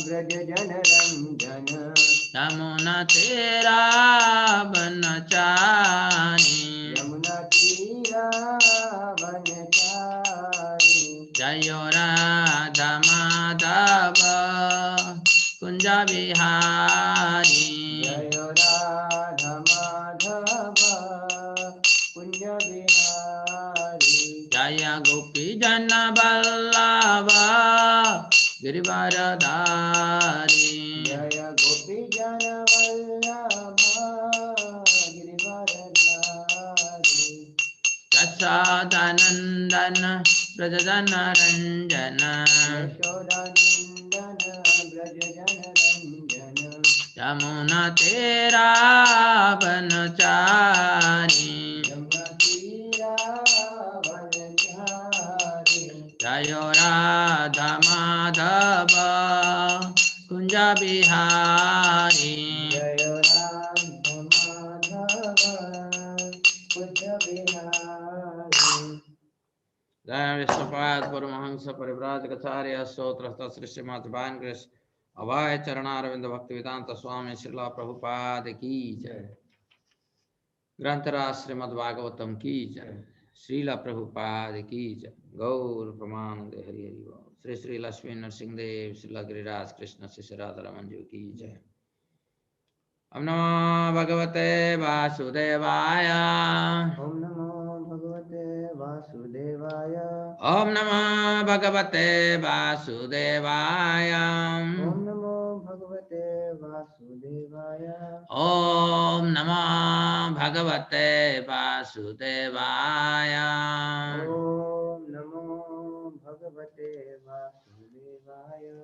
Brajajana Ranjana Yamuna Tera Vanachari Yamuna Tira Vanachari Jayo Radha Madhava Kunja Vihari Jayo Radha Madhava Kunja Vihari Jaya Gopi Jana Vallabha Girivaradhari Jaya Gopi Jana Vallabha Girivaradhari Yashodanandana Brajajana Ranjana Yashodanandana Brajajana Ranjana Yamuna Tera Vanachari Yamuna Tira Vanachari Jayo Radha Madhava Kunja Bihari Jaya Radha Madhava Kunja Vihari Jaya Vishwapad Paramahansa Parivrajacharya Stotra Sri Srimad Bhagavad Gita Abhay Charanaravindra Bhaktivedanta Swami Srila Prabhupada Ki Jai Grantara Srimad Bhagavatam Ki Jai Srila Prabhupada Ki Jai Gaur Pramanande Hari Hari Bol Sri Sri Lakshmi Narsingh Dev Srila Giriraj Krishna Sri Radha Manju Ki Jai Om Namo Bhagavate Vasudevaya Om Namo Bhagavate Vasudevaya Om Namo Bhagavate Vasudevaya Om Namo Bhagavate Vasudevaya Om Namo Bhagavate Vasudevaya Om Namo Bhagavate Vasudevaya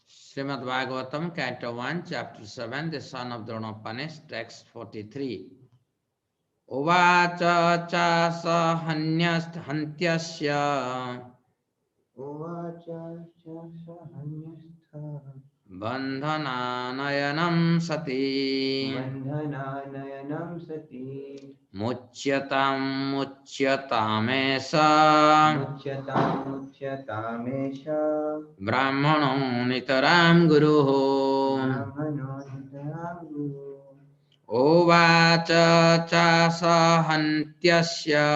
Srimad Bhagavatam, Canto 1, Chapter 7, The Son of Draupadi, Text 43. Uvacha cha sahanyast hantyasya Uvacha Sahanyastha bandhananayanam sati Bandhananayanam Sati mucyatamesa Mucyatamesha brahmano nitaram guruho Brahmano Nitaram Guru Uvacha cha sahantyasya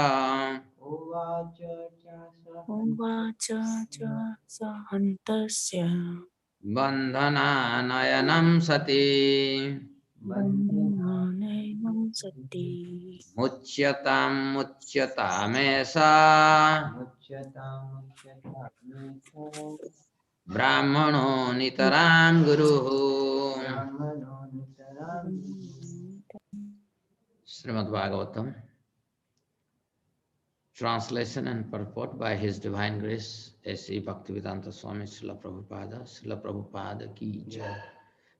Uvacha Uvacha cha sahantasya bandhananayanam sati bandhananam sati mucyatamesa Mucyatamesha brahmano nitaram guruho Brahmano Nitaram Srimad Bhagavatam, translation and purport by His Divine Grace, A.C. Bhaktivedanta Swami Srila Prabhupada Ki Jai.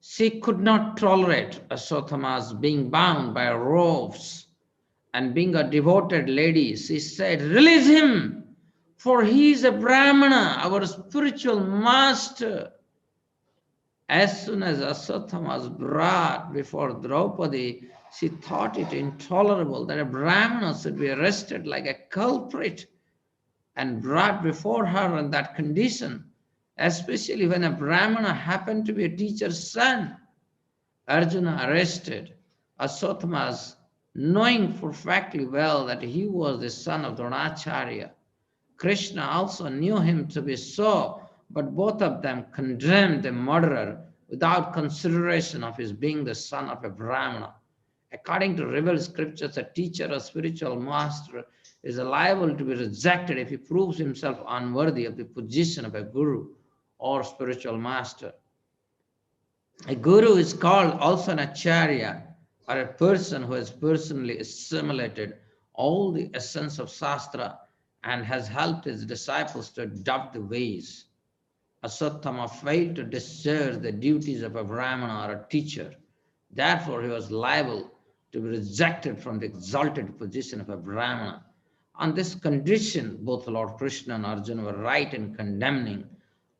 She could not tolerate Aśvatthāma's being bound by ropes, and being a devoted lady, she said, "Release him, for he is a Brahmana, our spiritual master." As soon as Aśvatthāma was brought before Draupadi, she thought it intolerable that a Brahmana should be arrested like a culprit and brought before her in that condition, especially when a Brahmana happened to be a teacher's son. Arjuna arrested Aśvatthāma, knowing perfectly well that he was the son of Dronacharya. Krishna also knew him to be so, but both of them condemned the murderer without consideration of his being the son of a Brahmana. According to revealed scriptures, a teacher or spiritual master is liable to be rejected if he proves himself unworthy of the position of a guru or spiritual master. A guru is called also an acharya, or a person who has personally assimilated all the essence of Shastra and has helped his disciples to adopt the ways. Aśvatthāma failed to discharge the duties of a Brahmana or a teacher. Therefore, he was liable to be rejected from the exalted position of a Brahmana. On this condition, both Lord Krishna and Arjuna were right in condemning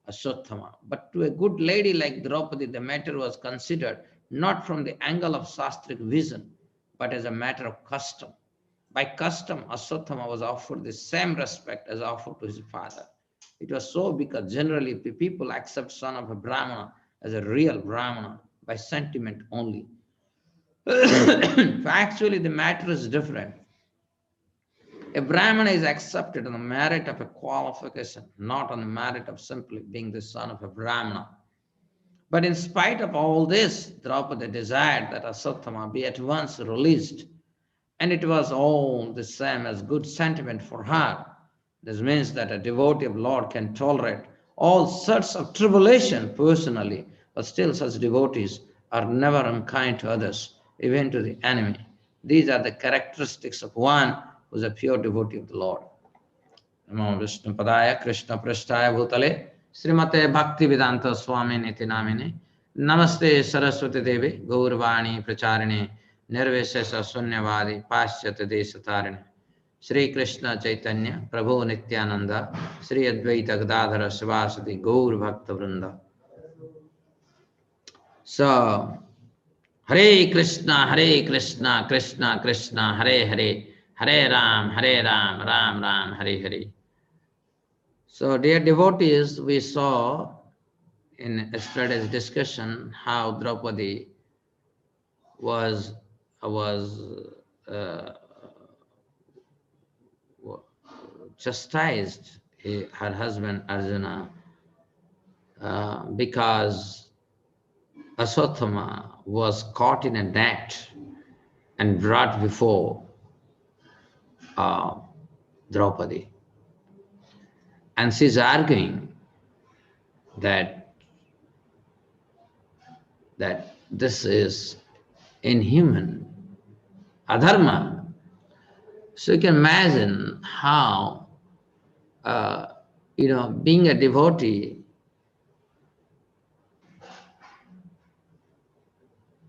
Aśvatthāma. But to a good lady like Draupadi, the matter was considered not from the angle of Shastric vision, but as a matter of custom. By custom, Aśvatthāmā was offered the same respect as offered to his father. It was so because generally the people accept son of a brāhmaṇa as a real brāhmaṇa by sentiment only. Actually, the matter is different. A brāhmana is accepted on the merit of a qualification, not on the merit of simply being the son of a brāhmana. But in spite of all this, Draupadi desired that Aśvatthāmā be at once released, and it was all the same as good sentiment for her. This means that a devotee of Lord can tolerate all sorts of tribulation personally, but still such devotees are never unkind to others, even to the enemy. These are the characteristics of one who is a pure devotee of the Lord. Namo Vishnu Padaya Krishna Prasthaya Bhutale Srimate Bhakti Vedanta Swami Niti Namine Namaste Saraswati Devi Gaurvani Pracharine Nirvishesha Sunyavadi Paschyata Desatarine Sri Krishna Chaitanya Prabhu Nityananda Sri Advaita Gadadhara Sivasati Gaur Bhakta Vrinda. So, Hare Krishna, Krishna Krishna, Hare Hare, Hare Ram, Ram Ram, Hare Hare. So, dear devotees, we saw in yesterday's discussion how Draupadi was chastised her husband Arjuna because Aśvatthāmā was caught in a net and brought before Draupadi. And she's arguing that this is inhuman, adharma. So you can imagine how, being a devotee,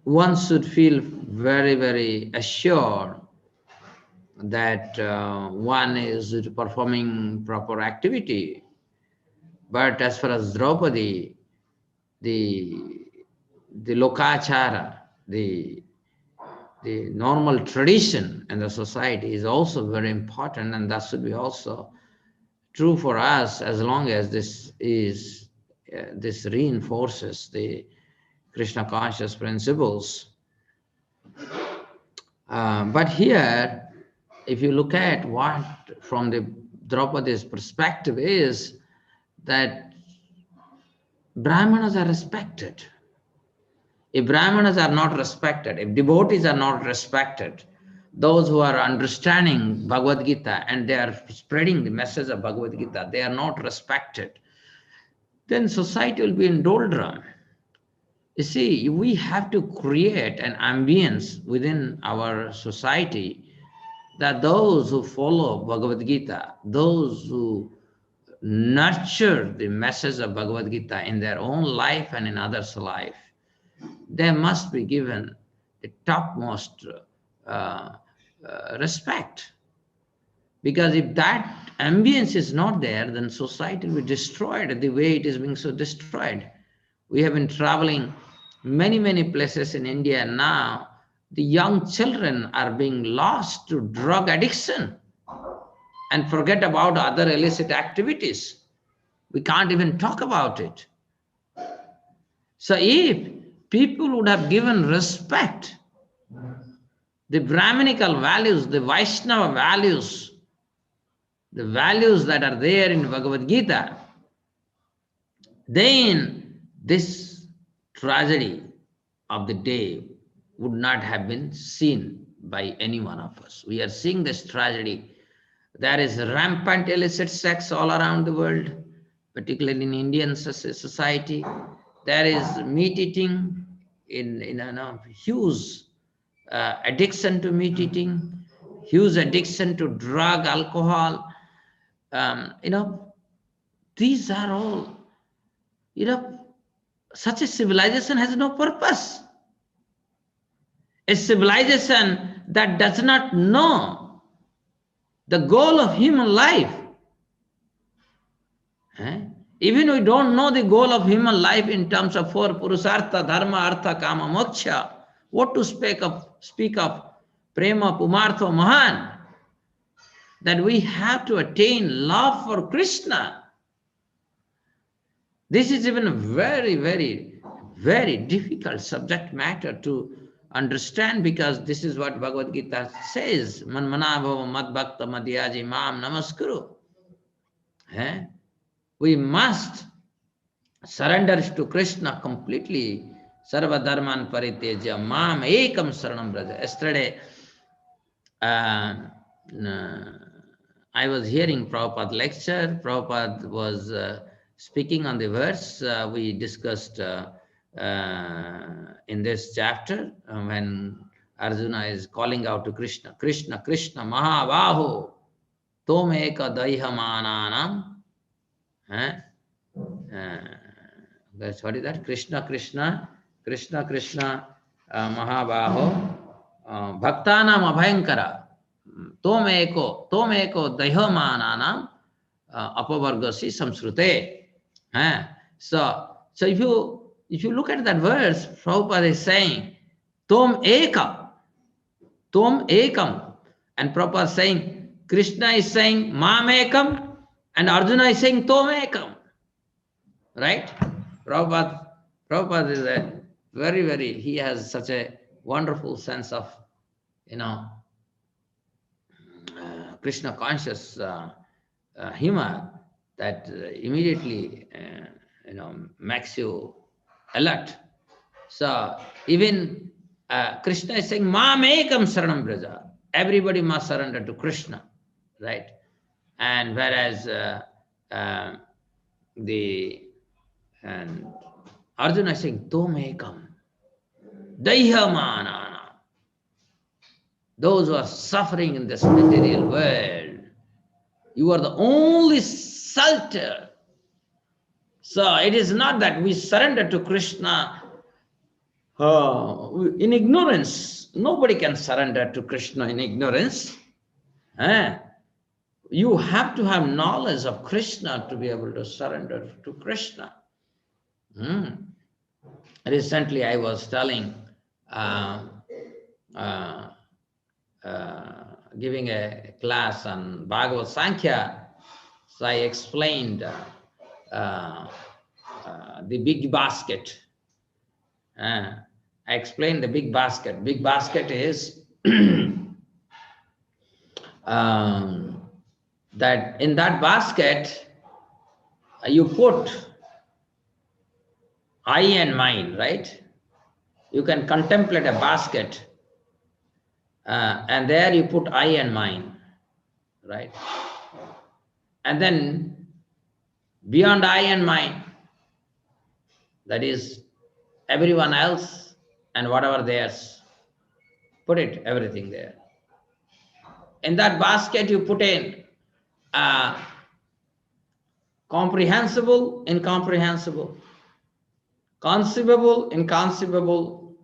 one should feel very, very assured that one is performing proper activity. But as far as Draupadi, the Lokacara, the normal tradition in the society is also very important, and that should be also true for us as long as this reinforces the Krishna conscious principles. But here, if you look at what from the Draupadi's perspective is that Brahmanas are respected. If Brahmanas are not respected, if devotees are not respected, those who are understanding Bhagavad Gita and they are spreading the message of Bhagavad Gita, they are not respected, then society will be in doldrum. You see, we have to create an ambience within our society that those who follow Bhagavad Gita, those who nurture the message of Bhagavad Gita in their own life and in others' life, they must be given the topmost respect. Because if that ambience is not there, then society will be destroyed the way it is being so destroyed. We have been traveling many, many places in India now. The young children are being lost to drug addiction and forget about other illicit activities. We can't even talk about it. So if people would have given respect, the Brahminical values, the Vaishnava values, the values that are there in Bhagavad Gita, then this tragedy of the day would not have been seen by any one of us. We are seeing this tragedy. There is rampant illicit sex all around the world, particularly in Indian society. There is meat eating, in a huge addiction to meat eating, huge addiction to drug, alcohol. These are all, such a civilization has no purpose. A civilization that does not know the goal of human life. Even we don't know the goal of human life in terms of four purusartha, dharma, artha, kama, moksha. What to speak of prema, pumartho, mahan? that we have to attain love for Krishna. This is even a very, very, very difficult subject matter to understand, because this is what Bhagavad Gita says. Manmana bhava mad bhakta madhyaji mam namaskuru. We must surrender to Krishna completely. Sarva dharman paritejya mam ekam saranam braja. Yesterday, I was hearing Prabhupada lecture. Prabhupada was speaking on the verse we discussed in this chapter when Arjuna is calling out to Krishna, Krishna, Krishna, Mahabaho, Tom eka dahyamananam. That's what is that? Krishna, Krishna, Krishna, Krishna, Mahabaho, Bhaktanam abhayankara, Tom eko dahyamananam apavargasi samsrute. So if you look at that verse, Prabhupada is saying, Tvam ekam, and Prabhupada is saying, Krishna is saying, Mam ekam, and Arjuna is saying, Tvam ekam. Right? Prabhupada is a very, very, he has such a wonderful sense of, Krishna conscious humor that immediately, makes you alert. So even Krishna is saying, Mam ekam saranam braja. Everybody must surrender to Krishna, right? And whereas and Arjuna is saying, Tvam ekam dahyamananam. Those who are suffering in this material world, you are the only shelter. So it is not that we surrender to Krishna in ignorance. Nobody can surrender to Krishna in ignorance. You have to have knowledge of Krishna to be able to surrender to Krishna. Recently I was telling, giving a class on Bhagavad Sankhya, so I explained the big basket. I explained the big basket. Big basket is that in that basket you put I and mine, right? You can contemplate a basket and there you put I and mine, right? And then beyond I and mine, that is everyone else and whatever theirs, put it, everything there. In that basket you put in comprehensible, incomprehensible, conceivable, inconceivable,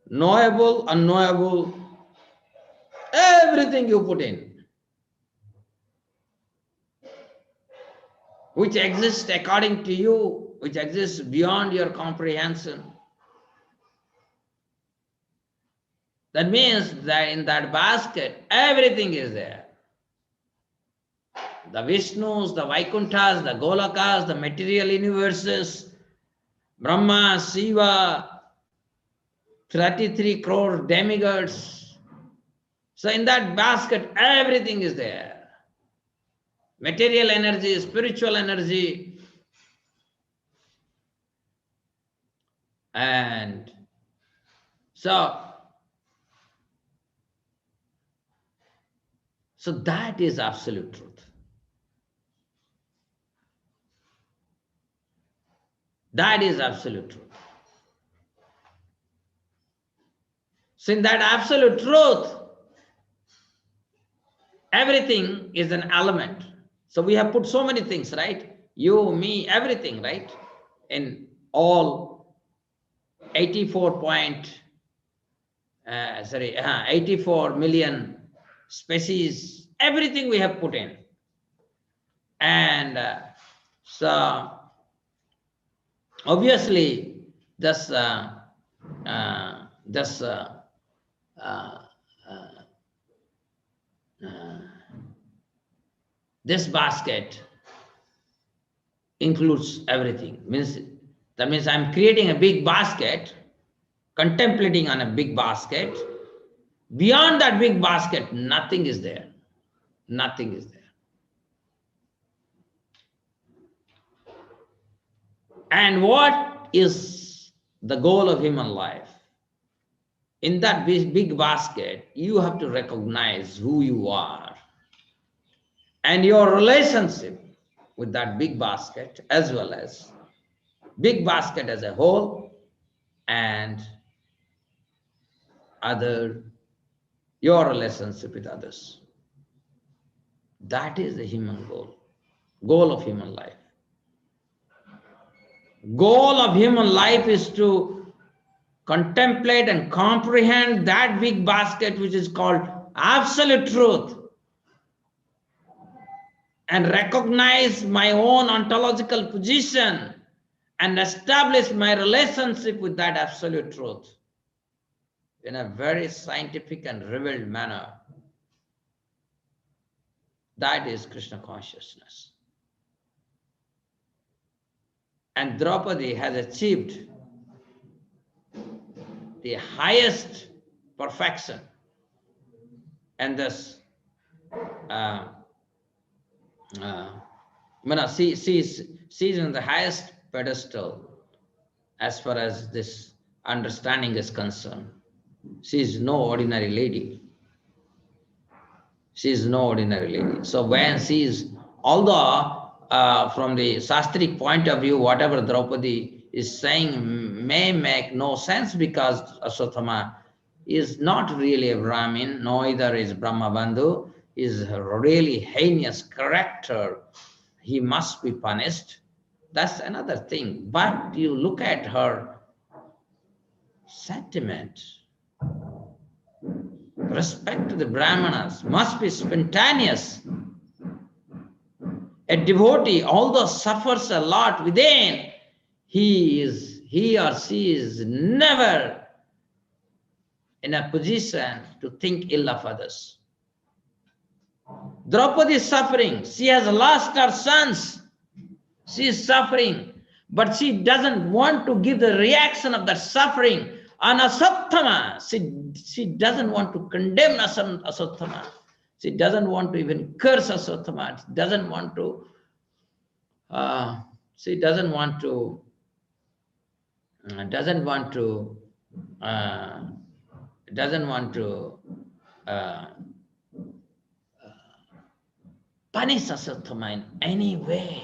knowable, unknowable, everything you put in, which exists according to you, which exists beyond your comprehension. That means that in that basket, everything is there. The Vishnus, the Vaikunthas, the Golokas, the material universes, Brahma, Shiva, 33 crore demigods. So in that basket, everything is there. Material energy, spiritual energy. And so that is absolute truth. That is absolute truth. So in that absolute truth, everything is an element. So we have put so many things, right? You, me, everything, right? In all 84 million species, everything we have put in. And so obviously this This basket includes everything. That means I'm creating a big basket, contemplating on a big basket. Beyond that big basket, nothing is there. Nothing is there. And what is the goal of human life? In that big basket, you have to recognize who you are and your relationship with that big basket, as well as big basket as a whole and your relationship with others. That is the human goal of human life. Goal of human life is to contemplate and comprehend that big basket which is called absolute truth, and recognize my own ontological position and establish my relationship with that absolute truth in a very scientific and revealed manner. That is Krishna consciousness. And Draupadi has achieved the highest perfection, and thus she's in the highest pedestal as far as this understanding is concerned. She is no ordinary lady. She is no ordinary lady. So when she is, although from the Shastric point of view, whatever Draupadi is saying may make no sense, because Aśvatthāmā is not really a Brahmin, neither is Brahmabandhu, is a really heinous character. He must be punished. That's another thing. But you look at her sentiment. Respect to the Brahmanas must be spontaneous. A devotee, although suffers a lot within, he or she is never in a position to think ill of others. Draupadi is suffering. She has lost her sons. She is suffering. But she doesn't want to give the reaction of that suffering on Aśvatthāmā. She doesn't want to condemn Aśvatthāmā. She doesn't want to even curse Aśvatthāmā. She doesn't want to punish Aśvatthāmā in any way.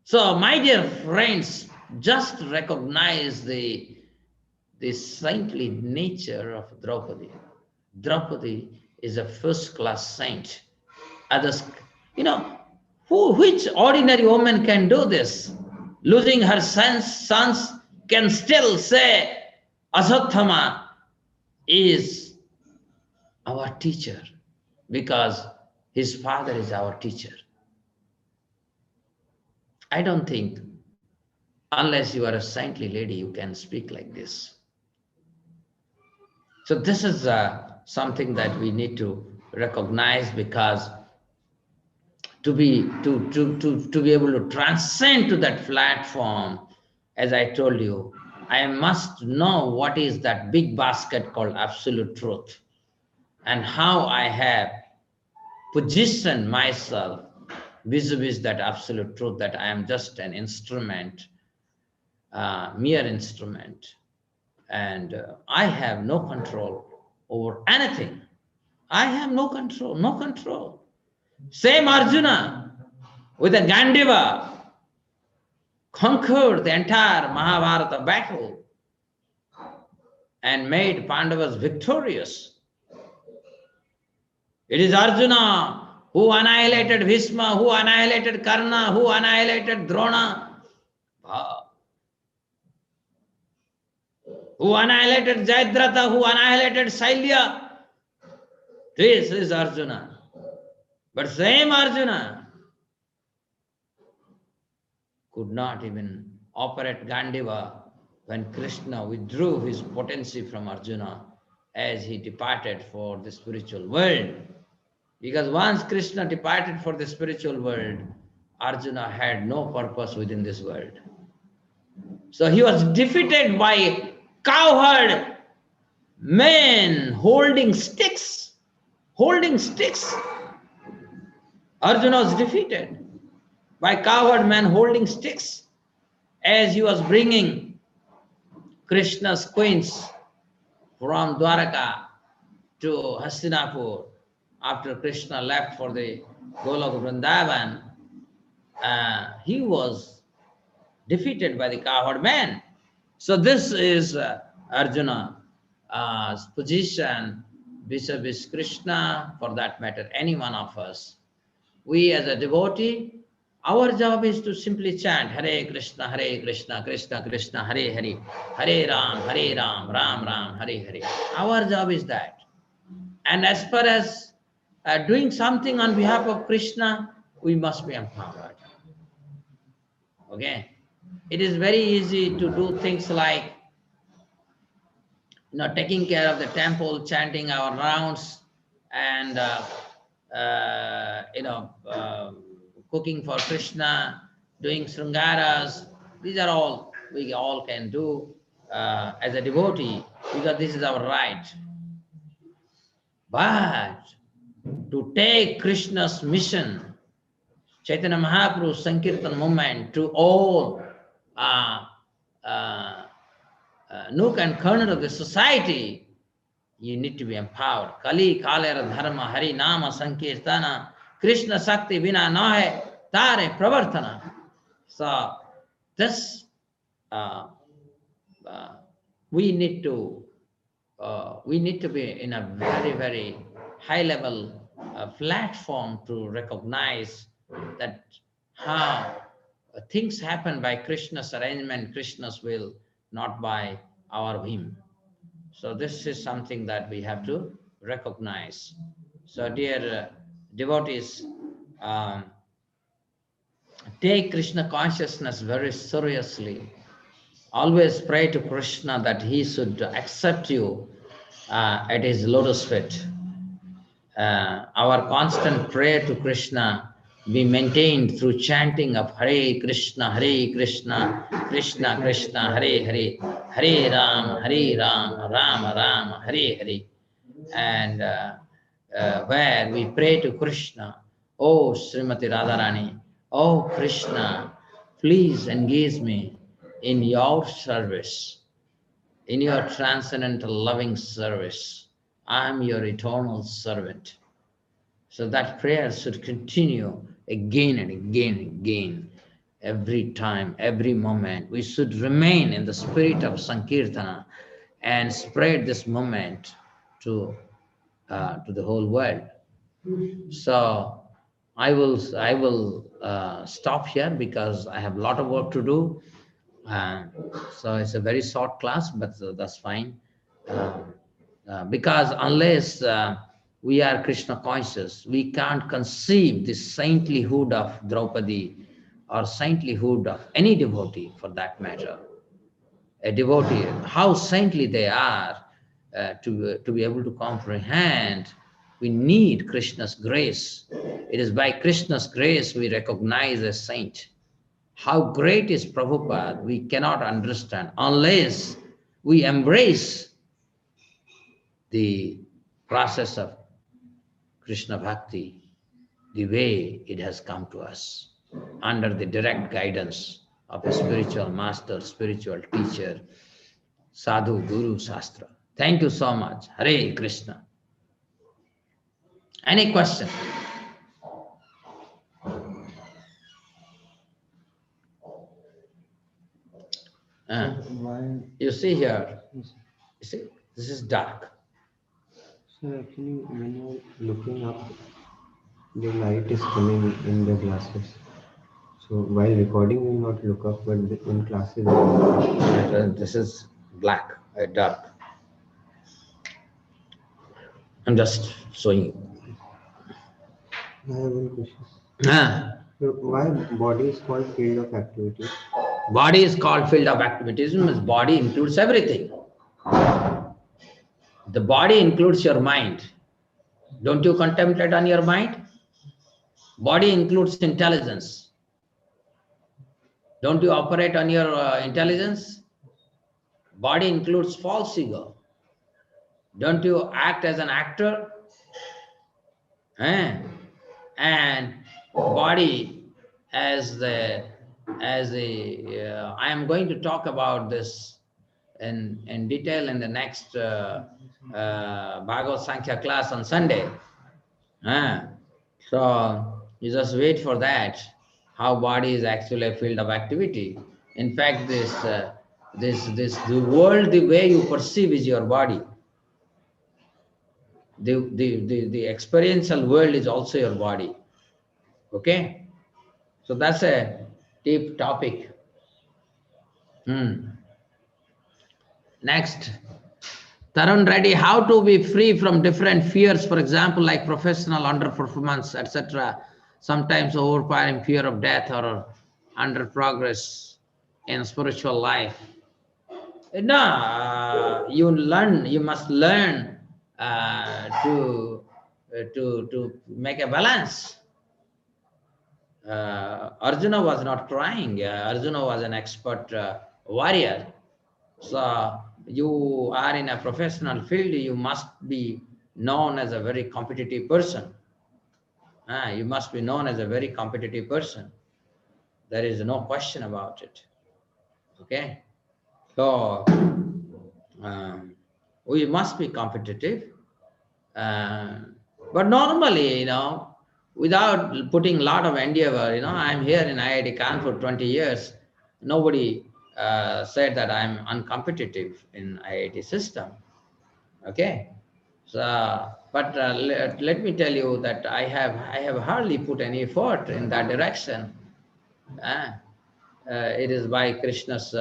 So, my dear friends, just recognize the saintly nature of Draupadi. Draupadi is a first-class saint. Others, which ordinary woman can do this? Losing her sons can still say, Aśvatthāmā is our teacher, because his father is our teacher. I don't think, unless you are a saintly lady, you can speak like this. So this is something that we need to recognize, because to be able to transcend to that platform, as I told you, I must know what is that big basket called absolute truth, and how I have positioned myself vis-a-vis that absolute truth, that I am just an instrument, mere instrument, and I have no control over anything. I have no control. Same Arjuna with a Gandiva conquered the entire Mahabharata battle and made Pandavas victorious. It is Arjuna who annihilated Bhishma, who annihilated Karna, who annihilated Drona, who annihilated Jayadratha, who annihilated Shailya. This is Arjuna. But same Arjuna could not even operate Gandiva when Krishna withdrew his potency from Arjuna as he departed for the spiritual world. Because once Krishna departed for the spiritual world, Arjuna had no purpose within this world. So he was defeated by cowherd men holding sticks. Holding sticks. Arjuna was defeated by cowherd men holding sticks as he was bringing Krishna's queens from Dwaraka to Hastinapur after Krishna left for the Golok Vrindavan. He was defeated by the cowherd man. So this is Arjuna's position vis-a-vis Krishna, for that matter, any one of us. We as a devotee, our job is to simply chant Hare Krishna, Krishna Krishna, Hare Hare, Hare Ram, Ram Ram, Hare Hare. Our job is that. And as far as doing something on behalf of Krishna, we must be empowered. Okay? It is very easy to do things like, taking care of the temple, chanting our rounds, and cooking for Krishna, doing sringaras. These are all we all can do as a devotee, because this is our right. But to take Krishna's mission, Chaitanya Mahaprabhu's Sankirtan movement, to all nook and corner of the society, you need to be empowered. Kali kalera dharma hari nama sankirtana Krishna sakti vina nahe tare pravartana. So this we need to be in a very, very high level platform to recognize that how things happen by Krishna's arrangement, Krishna's will, not by our whim. So this is something that we have to recognize. So dear devotees, take Krishna consciousness very seriously. Always pray to Krishna that he should accept you at his lotus feet. Our constant prayer to Krishna be maintained through chanting of Hare Krishna, Krishna Krishna, Hare Hare, Hare Ram, Rama Rama, Hare Hare. And where we pray to Krishna, Oh Srimati Radharani, Oh Krishna, please engage me in your service, in your transcendental loving service. I am your eternal servant. So that prayer should continue again and again and again. Every time, every moment, we should remain in the spirit of Sankirtana and spread this moment to the whole world. So I will stop here because I have a lot of work to do. So it's a very short class, but that's fine. Because unless we are Krishna conscious, we can't conceive the saintlyhood of Draupadi or saintlyhood of any devotee for that matter. A devotee, how saintly they are, to be able to comprehend, we need Krishna's grace. It is by Krishna's grace we recognize a saint. How great is Prabhupada, we cannot understand unless we embrace the process of Krishna Bhakti, the way it has come to us, under the direct guidance of a spiritual master, spiritual teacher, Sadhu, Guru, Shastra. Thank you so much. Hare Krishna. Any question? You see here, you see, this is dark. So actually, when you're looking up, the light is coming in the glasses. So while recording, you will not look up, but in classes, this is black, dark. I'm just showing you. I have one question. So why body is called field of activity? Body is called field of activities because body includes everything. The body includes your mind. Don't you contemplate on your mind? Body includes intelligence. Don't you operate on your intelligence? Body includes false ego. Don't you act as an actor? And body as I am going to talk about this in detail in the next Bhagavad Sankhya class on Sunday. So you just wait for that, how body is actually a field of activity. In fact, the world, the way you perceive is your body. The experiential world is also your body. Okay? So that's a deep topic. Next. Tarun Reddy, how to be free from different fears, for example, like professional underperformance, etc. Sometimes overpowering fear of death or under progress in spiritual life. No, you must learn to make a balance. Arjuna was not crying. Arjuna was an expert warrior. So you are in a professional field, you must be known as a very competitive person. You must be known as a very competitive person. There is no question about it. Okay? So we must be competitive. But normally, without putting a lot of endeavor, I'm here in IIT Khan for 20 years. Nobody said that I'm uncompetitive in IIT system. Okay, so but let me tell you that I have hardly put any effort in that direction. It is by Krishna's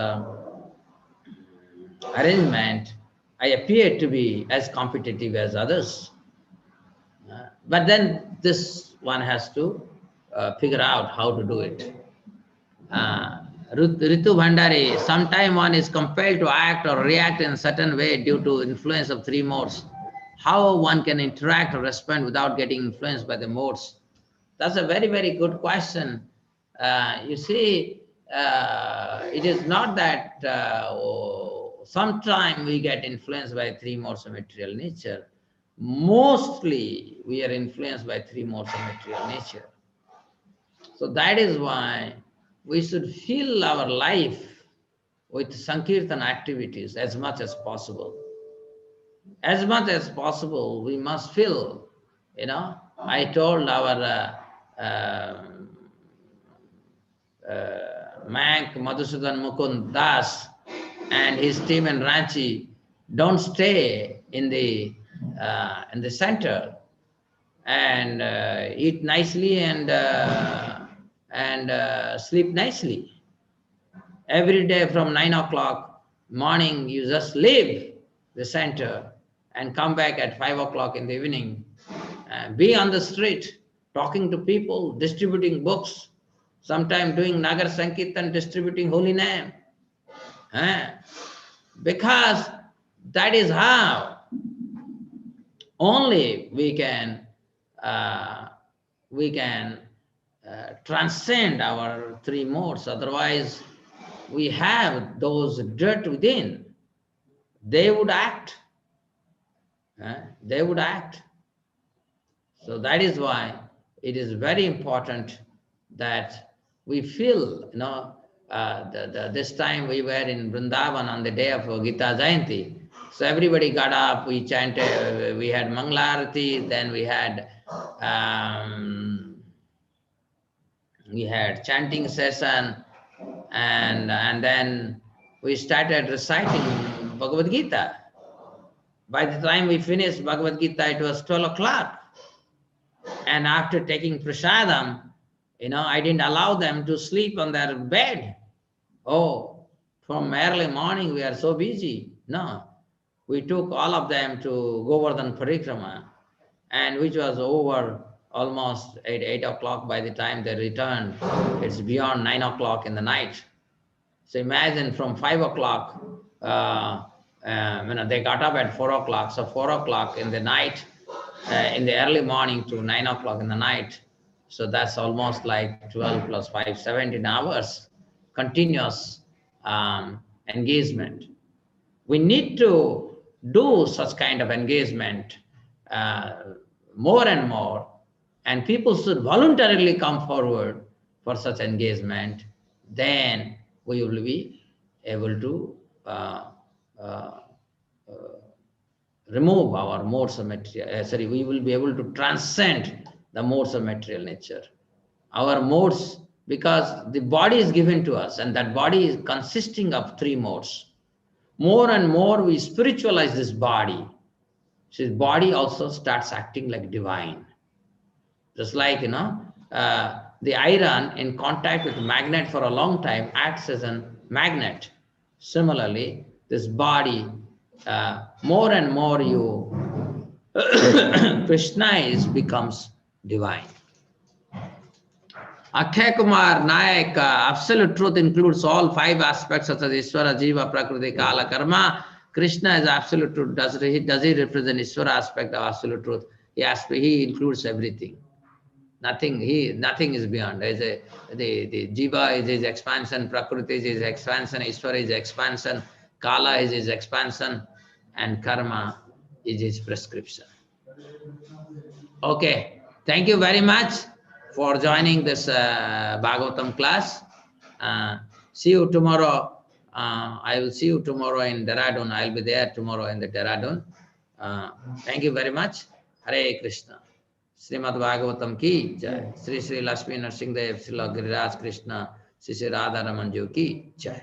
arrangement. I appear to be as competitive as others, but then this one has to figure out how to do it. Ritu Bhandari, sometime one is compelled to act or react in a certain way due to influence of three modes. How one can interact or respond without getting influenced by the modes? That's a very, very good question. You see, it is not that sometime we get influenced by three modes of material nature. Mostly we are influenced by three modes of material nature. So that is why we should fill our life with Sankirtan activities as much as possible. As much as possible, we must fill, I told our Mank Madhusudan Mukund Das and his team in Ranchi, don't stay in the center and eat nicely and sleep nicely. Every day from 9 o'clock morning, you just leave the center and come back at 5 o'clock in the evening. Be on the street, talking to people, distributing books, sometimes doing Nagar Sankirtan, distributing holy name. Because that is how only we can transcend our three modes. Otherwise, we have those dirt within. They would act. They would act. So that is why it is very important that we feel, this time we were in Vrindavan on the day of Gita Jayanti. So everybody got up, we chanted, we had Mangala-arati, then we had chanting session, and then we started reciting Bhagavad Gita. By the time we finished Bhagavad Gita, it was 12 o'clock. And after taking prasadam, I didn't allow them to sleep on their bed. Oh, from early morning we are so busy. No, we took all of them to Govardhan Parikrama, and which was over almost 8 o'clock by the time they returned. It's beyond 9 o'clock in the night. So imagine from 5 o'clock, they got up at 4 o'clock. So 4 o'clock in the night, in the early morning to 9 o'clock in the night. So that's almost like 12 plus 5, 17 hours continuous engagement. We need to do such kind of engagement more and more, and people should voluntarily come forward for such engagement. Then we will be able to remove our modes of material, we will be able to transcend the modes of material nature. Our modes, because the body is given to us, and that body is consisting of 3 modes. More and more we spiritualize this body, so the body also starts acting like divine. Just like, the iron in contact with the magnet for a long time acts as a magnet. Similarly, this body, more and more you Krishna becomes divine. Akshay Kumar Nayak, absolute truth includes all 5 aspects such as Ishvara, Jiva, Prakriti, Kala, Karma. Krishna is absolute truth. Does he represent Ishvara aspect of absolute truth? Yes, he includes everything. Nothing is beyond. The Jiva is his expansion, Prakriti is his expansion, Ishvara is expansion, Kala is his expansion, and Karma is his prescription. Okay, thank you very much for joining this Bhagavatam class. See you tomorrow. I will see you tomorrow in Dehradun. I will be there tomorrow in the Dehradun. Thank you very much. Hare Krishna. Srimad Bhagavatam ki jai. Sri Sri Lakshmi Narsingh Dev, Srila Giriraj Krishna, Sri Sri Radha Raman Ji ki jai.